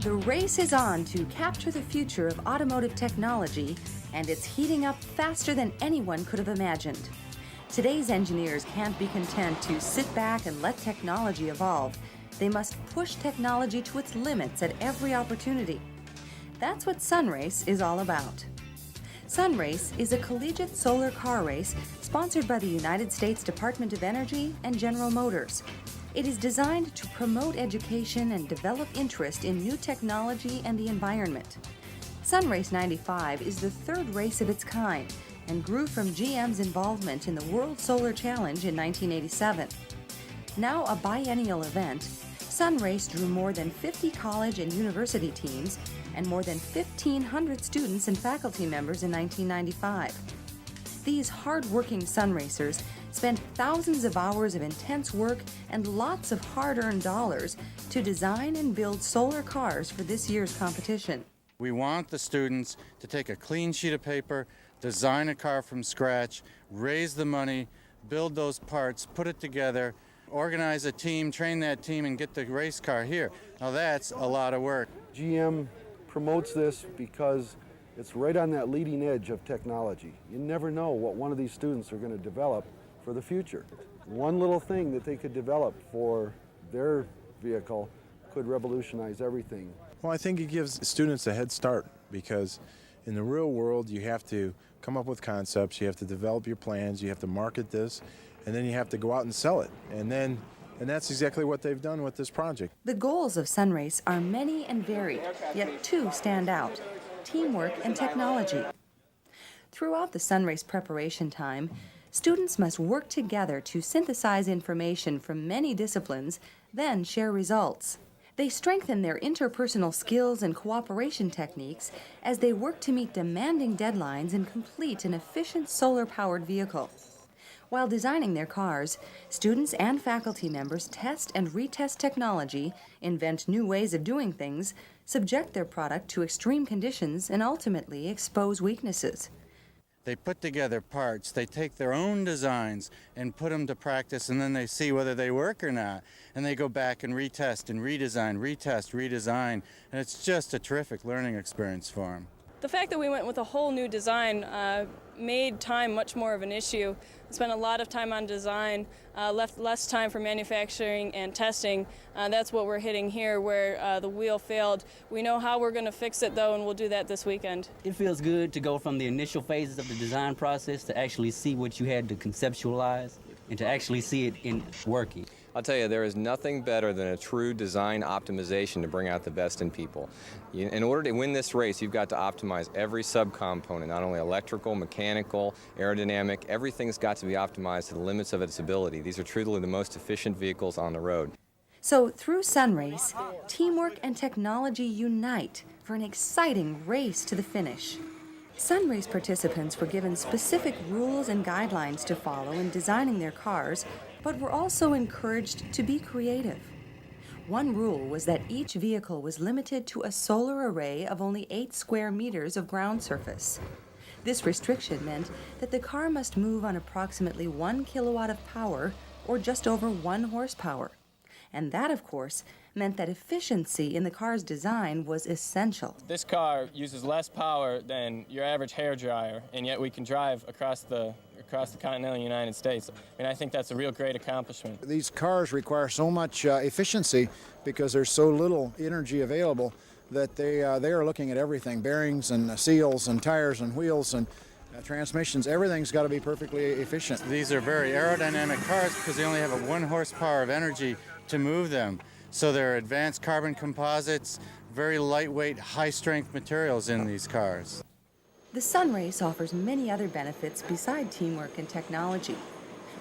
The race is on to capture the future of automotive technology, and it's heating up faster than anyone could have imagined. Today's engineers can't be content to sit back and let technology evolve. They must push technology to its limits at every opportunity. That's what Sunrace is all about. Sunrace is a collegiate solar car race sponsored by the United States Department of Energy and General Motors. It is designed to promote education and develop interest in new technology and the environment. Sunrace 95 is the third race of its kind and grew from GM's involvement in the World Solar Challenge in 1987. Now a biennial event, Sunrace drew more than 50 college and university teams and more than 1,500 students and faculty members in 1995. These hard-working Sunracers spent thousands of hours of intense work and lots of hard-earned dollars to design and build solar cars for this year's competition. We want the students to take a clean sheet of paper, design a car from scratch, raise the money, build those parts, put it together, organize a team, train that team, and get the race car here. Now that's a lot of work. GM promotes this because it's right on that leading edge of technology. You never know what one of these students are going to develop for the future. One little thing that they could develop for their vehicle could revolutionize everything. Well, I think it gives students a head start because in the real world you have to come up with concepts, you have to develop your plans, you have to market this, and then you have to go out and sell it. And that's exactly what they've done with this project. The goals of Sunrace are many and varied, yet two stand out: teamwork and technology. Throughout the Sunrace preparation time, students must work together to synthesize information from many disciplines, then share results. They strengthen their interpersonal skills and cooperation techniques as they work to meet demanding deadlines and complete an efficient solar-powered vehicle. While designing their cars, students and faculty members test and retest technology, invent new ways of doing things, subject their product to extreme conditions, and ultimately expose weaknesses. They put together parts, they take their own designs and put them to practice, and then they see whether they work or not. And they go back and retest and redesign, retest, redesign, and it's just a terrific learning experience for them. The fact that we went with a whole new design made time much more of an issue. We spent a lot of time on design, left less time for manufacturing and testing. That's what we're hitting here, where the wheel failed. We know how we're going to fix it, though, and we'll do that this weekend. It feels good to go from the initial phases of the design process to actually see what you had to conceptualize and to actually see it in working. I'll tell you, there is nothing better than a true design optimization to bring out the best in people. In order to win this race, you've got to optimize every subcomponent, not only electrical, mechanical, aerodynamic. Everything's got to be optimized to the limits of its ability. These are truly the most efficient vehicles on the road. So through Sunrace, teamwork and technology unite for an exciting race to the finish. Sunrace participants were given specific rules and guidelines to follow in designing their cars, but were also encouraged to be creative. One rule was that each vehicle was limited to a solar array of only 8 square meters of ground surface. This restriction meant that the car must move on approximately 1 kilowatt of power, or just over 1 horsepower. And that, of course, meant that efficiency in the car's design was essential. This car uses less power than your average hairdryer, and yet we can drive across the continental United States. And I think that's a real great accomplishment. These cars require so much efficiency because there's so little energy available that they are looking at everything: bearings and seals and tires and wheels and transmissions. Everything's got to be perfectly efficient. These are very aerodynamic cars because they only have a 1 horsepower of energy to move them. So there are advanced carbon composites, very lightweight, high-strength materials in these cars. The Sunrace offers many other benefits beside teamwork and technology.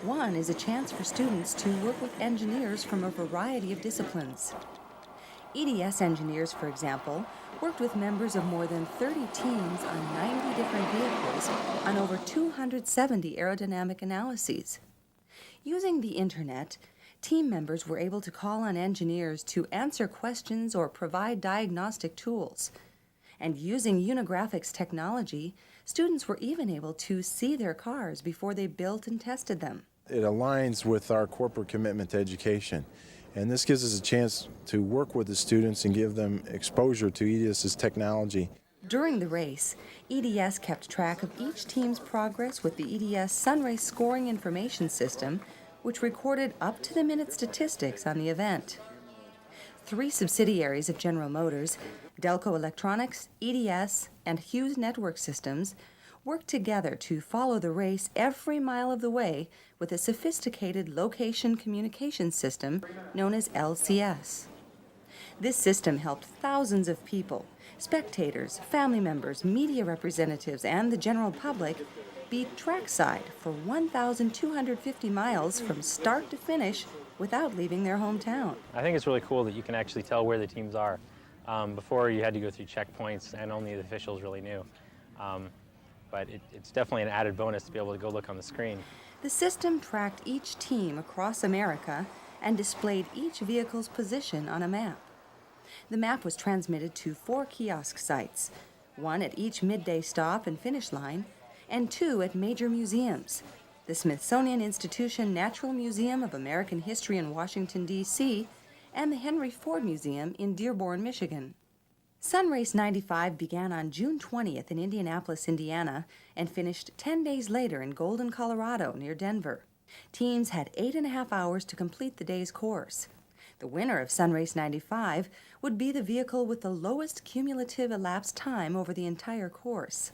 One is a chance for students to work with engineers from a variety of disciplines. EDS engineers, for example, worked with members of more than 30 teams on 90 different vehicles on over 270 aerodynamic analyses. Using the internet, team members were able to call on engineers to answer questions or provide diagnostic tools. And using Unigraphics technology, students were even able to see their cars before they built and tested them. It aligns with our corporate commitment to education. And this gives us a chance to work with the students and give them exposure to EDS's technology. During the race, EDS kept track of each team's progress with the EDS Sunrace scoring information system, which recorded up-to-the-minute statistics on the event. 3 subsidiaries of General Motors, Delco Electronics, EDS, and Hughes Network Systems, worked together to follow the race every mile of the way with a sophisticated location communication system known as LCS. This system helped thousands of people, spectators, family members, media representatives, and the general public beat trackside for 1,250 miles from start to finish without leaving their hometown. I think it's really cool that you can actually tell where the teams are. Before you had to go through checkpoints and only the officials really knew. But it's definitely an added bonus to be able to go look on the screen. The system tracked each team across America and displayed each vehicle's position on a map. The map was transmitted to 4 kiosk sites, 1 at each midday stop and finish line, and 2 at major museums: the Smithsonian Institution Natural Museum of American History in Washington, D.C., and the Henry Ford Museum in Dearborn, Michigan. Sunrace 95 began on June 20th in Indianapolis, Indiana, and finished 10 days later in Golden, Colorado, near Denver. Teams had 8.5 hours to complete the day's course. The winner of Sunrace 95 would be the vehicle with the lowest cumulative elapsed time over the entire course.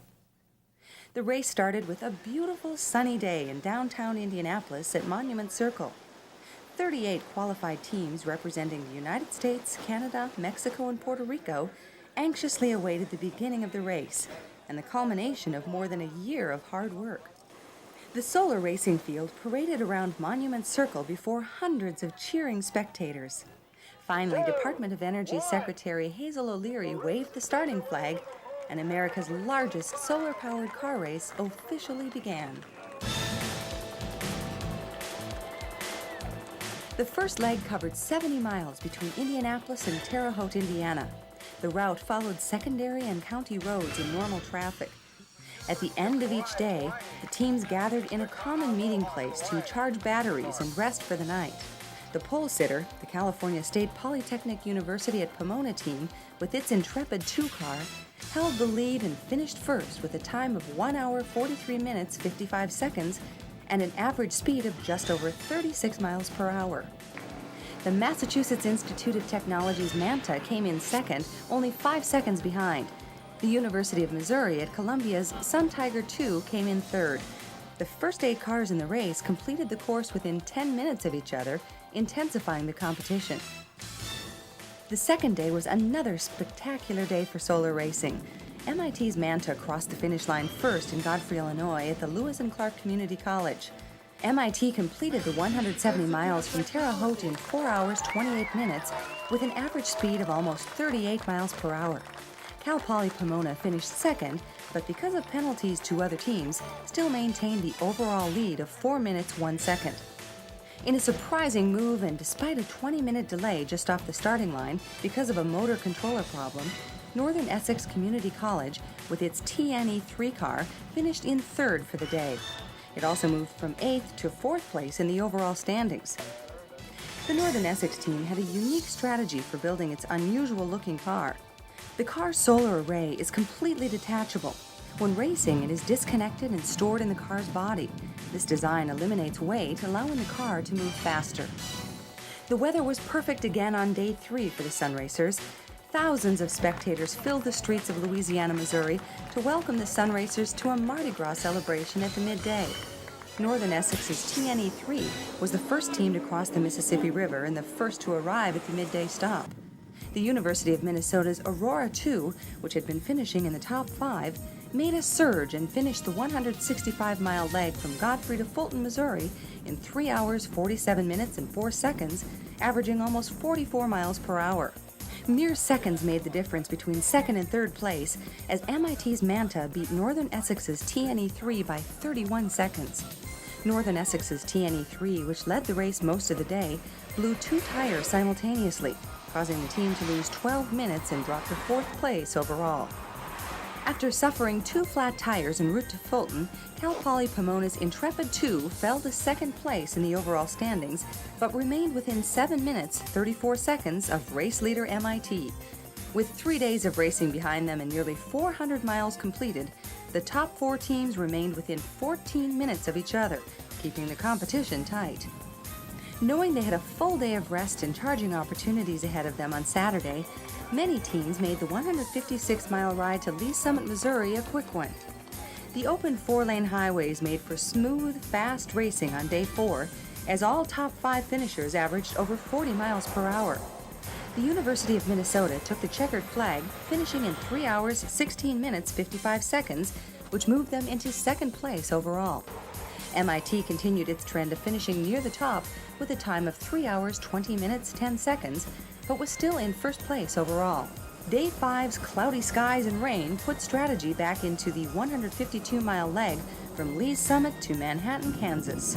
The race started with a beautiful sunny day in downtown Indianapolis at Monument Circle. 38 qualified teams representing the United States, Canada, Mexico, and Puerto Rico anxiously awaited the beginning of the race and the culmination of more than a year of hard work. The solar racing field paraded around Monument Circle before hundreds of cheering spectators. Finally, Department of Energy Secretary Hazel O'Leary waved the starting flag, and America's largest solar-powered car race officially began. The first leg covered 70 miles between Indianapolis and Terre Haute, Indiana. The route followed secondary and county roads in normal traffic. At the end of each day, the teams gathered in a common meeting place to charge batteries and rest for the night. The pole sitter, the California State Polytechnic University at Pomona team, with its Intrepid 2 car, held the lead and finished first with a time of 1 hour, 43 minutes, 55 seconds, and an average speed of just over 36 miles per hour. The Massachusetts Institute of Technology's Manta came in second, only 5 seconds behind. The University of Missouri at Columbia's Sun Tiger 2 came in third. The first 8 cars in the race completed the course within 10 minutes of each other, intensifying the competition. The second day was another spectacular day for solar racing. MIT's Manta crossed the finish line first in Godfrey, Illinois at the Lewis and Clark Community College. MIT completed the 170 miles from Terre Haute in 4 hours, 28 minutes with an average speed of almost 38 miles per hour. Cal Poly Pomona finished second, but because of penalties to other teams, still maintained the overall lead of 4 minutes, 1 second. In a surprising move and despite a 20-minute delay just off the starting line because of a motor controller problem, Northern Essex Community College, with its TNE3 car, finished in third for the day. It also moved from 8th to 4th place in the overall standings. The Northern Essex team had a unique strategy for building its unusual-looking car. The car's solar array is completely detachable. When racing, it is disconnected and stored in the car's body. This design eliminates weight, allowing the car to move faster. The weather was perfect again on day 3 for the Sun Racers. Thousands of spectators filled the streets of Louisiana, Missouri to welcome the Sun Racers to a Mardi Gras celebration at the midday. Northern Essex's TNE3 was the first team to cross the Mississippi River and the first to arrive at the midday stop. The University of Minnesota's Aurora 2, which had been finishing in the top 5, made a surge and finished the 165-mile leg from Godfrey to Fulton, Missouri in 3 hours, 47 minutes, and 4 seconds, averaging almost 44 miles per hour. Mere seconds made the difference between second and third place as MIT's Manta beat Northern Essex's TNE3 by 31 seconds. Northern Essex's TNE3, which led the race most of the day, blew 2 tires simultaneously, causing the team to lose 12 minutes and drop to 4th place overall. After suffering 2 flat tires en route to Fulton, Cal Poly Pomona's Intrepid 2 fell to second place in the overall standings, but remained within 7 minutes, 34 seconds of race leader MIT. With 3 days of racing behind them and nearly 400 miles completed, the top 4 teams remained within 14 minutes of each other, keeping the competition tight. Knowing they had a full day of rest and charging opportunities ahead of them on Saturday, many teams made the 156-mile ride to Lee Summit, Missouri a quick one. The open 4-lane highways made for smooth, fast racing on day 4, as all top 5 finishers averaged over 40 miles per hour. The University of Minnesota took the checkered flag, finishing in 3 hours, 16 minutes, 55 seconds, which moved them into second place overall. MIT continued its trend of finishing near the top with a time of 3 hours, 20 minutes, 10 seconds, but was still in first place overall. Day 5's cloudy skies and rain put strategy back into the 152-mile leg from Lee's Summit to Manhattan, Kansas.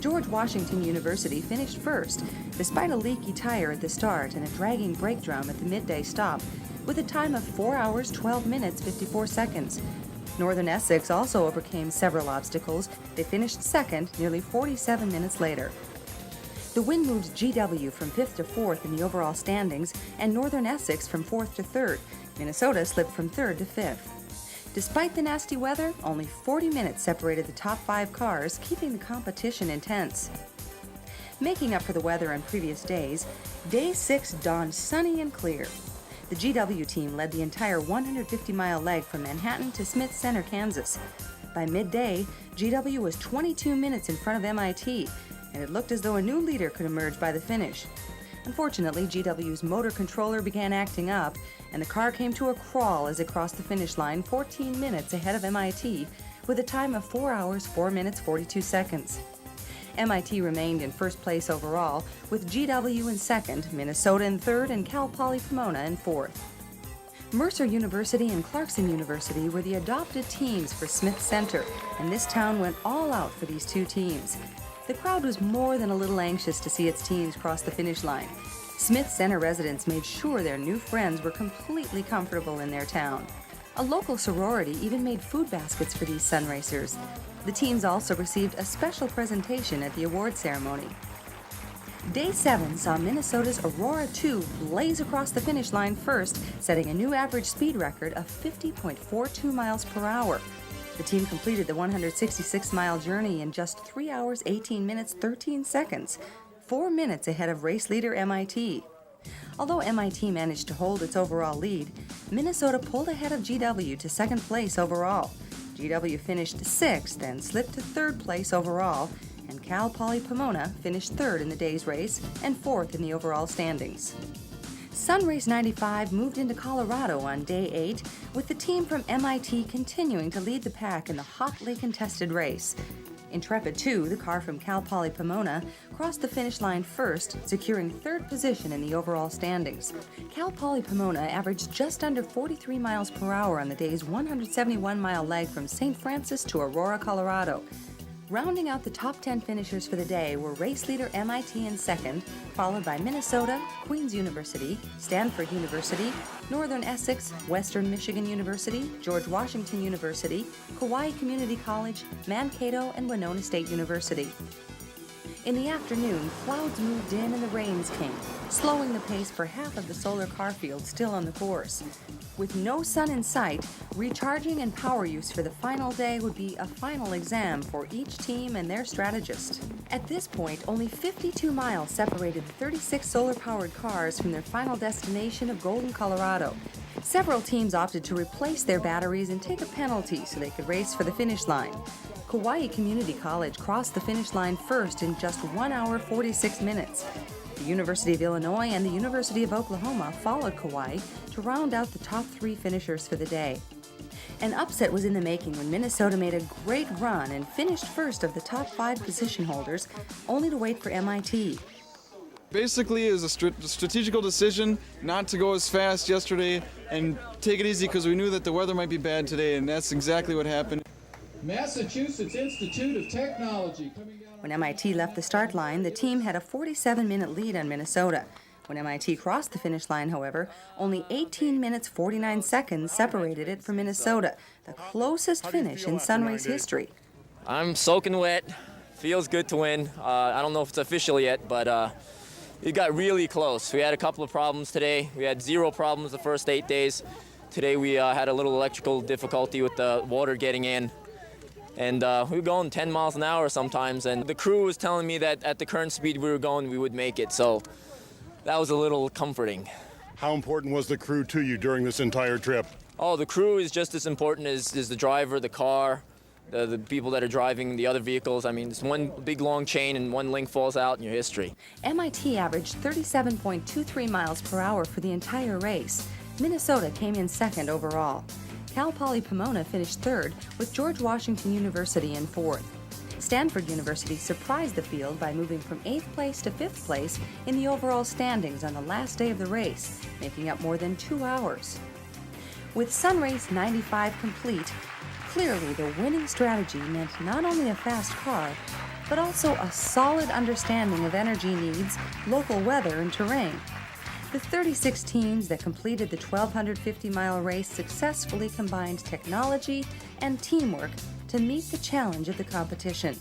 George Washington University finished first, despite a leaky tire at the start and a dragging brake drum at the midday stop, with a time of 4 hours, 12 minutes, 54 seconds. Northern Essex also overcame several obstacles. They finished second nearly 47 minutes later. The win moved GW from 5th to 4th in the overall standings and Northern Essex from 4th to 3rd. Minnesota slipped from 3rd to 5th. Despite the nasty weather, only 40 minutes separated the top 5 cars, keeping the competition intense. Making up for the weather on previous days, Day 6 dawned sunny and clear. The GW team led the entire 150-mile leg from Manhattan to Smith Center, Kansas. By midday, GW was 22 minutes in front of MIT, and it looked as though a new leader could emerge by the finish. Unfortunately, GW's motor controller began acting up, and the car came to a crawl as it crossed the finish line 14 minutes ahead of MIT, with a time of 4 hours, 4 minutes, 42 seconds. MIT remained in first place overall, with GW in second, Minnesota in third, and Cal Poly Pomona in fourth. Mercer University and Clarkson University were the adopted teams for Smith Center, and this town went all out for these 2 teams. The crowd was more than a little anxious to see its teams cross the finish line. Smith Center residents made sure their new friends were completely comfortable in their town. A local sorority even made food baskets for these sun racers. The teams also received a special presentation at the award ceremony. Day 7 saw Minnesota's Aurora 2 blaze across the finish line first, setting a new average speed record of 50.42 miles per hour. The team completed the 166-mile journey in just 3 hours, 18 minutes, 13 seconds, 4 minutes ahead of race leader MIT. Although MIT managed to hold its overall lead, Minnesota pulled ahead of GW to second place overall. GW finished 6th and slipped to 3rd place overall, and Cal Poly Pomona finished 3rd in the day's race and 4th in the overall standings. Sunrace 95 moved into Colorado on day 8, with the team from MIT continuing to lead the pack in the hotly contested race. Intrepid 2, the car from Cal Poly Pomona, crossed the finish line first, securing 3rd position in the overall standings. Cal Poly Pomona averaged just under 43 miles per hour on the day's 171-mile leg from St. Francis to Aurora, Colorado. Rounding out the top 10 finishers for the day were race leader MIT in second, followed by Minnesota, Queen's University, Stanford University, Northern Essex, Western Michigan University, George Washington University, Kauai Community College, Mankato, and Winona State University. In the afternoon, clouds moved in and the rains came, slowing the pace for half of the solar car field still on the course. With no sun in sight, recharging and power use for the final day would be a final exam for each team and their strategist. At this point, only 52 miles separated the 36 solar-powered cars from their final destination of Golden, Colorado. Several teams opted to replace their batteries and take a penalty so they could race for the finish line. Kauai Community College crossed the finish line first in just 1 hour 46 minutes. The University of Illinois and the University of Oklahoma followed Kauai to round out the top 3 finishers for the day. An upset was in the making when Minnesota made a great run and finished first of the top 5 position holders, only to wait for MIT. Basically, it was a strategical decision not to go as fast yesterday and take it easy because we knew that the weather might be bad today, and that's exactly what happened. Massachusetts Institute of Technology. When MIT left the start line, the team had a 47-minute lead on Minnesota. When MIT crossed the finish line, however, only 18 minutes 49 seconds separated it from Minnesota, the closest finish in Sunrace history. I'm soaking wet. Feels good to win. I don't know if it's official yet, but it got really close. We had a couple of problems today. We had 0 problems the first 8 days. Today we had a little electrical difficulty with the water getting in. And we were going 10 miles an hour sometimes, and the crew was telling me that at the current speed we were going, we would make it. So that was a little comforting. How important was the crew to you during this entire trip? Oh, the crew is just as important as the driver, the car, the people that are driving the other vehicles. I mean, it's one big long chain and one link falls out in your history. MIT averaged 37.23 miles per hour for the entire race. Minnesota came in second overall. Cal Poly Pomona finished third, with George Washington University in fourth. Stanford University surprised the field by moving from 8th place to 5th place in the overall standings on the last day of the race, making up more than 2 hours. With Sunrace 95 complete, clearly the winning strategy meant not only a fast car, but also a solid understanding of energy needs, local weather, and terrain. The 36 teams that completed the 1,250-mile race successfully combined technology and teamwork to meet the challenge of the competition.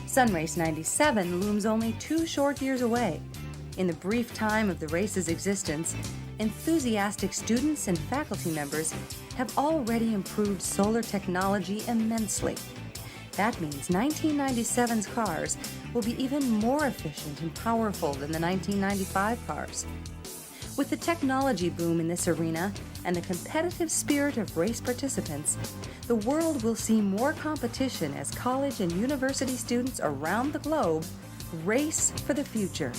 Sunrace 97 looms only 2 short years away. In the brief time of the race's existence, enthusiastic students and faculty members have already improved solar technology immensely. That means 1997's cars will be even more efficient and powerful than the 1995 cars. With the technology boom in this arena and the competitive spirit of race participants, the world will see more competition as college and university students around the globe race for the future.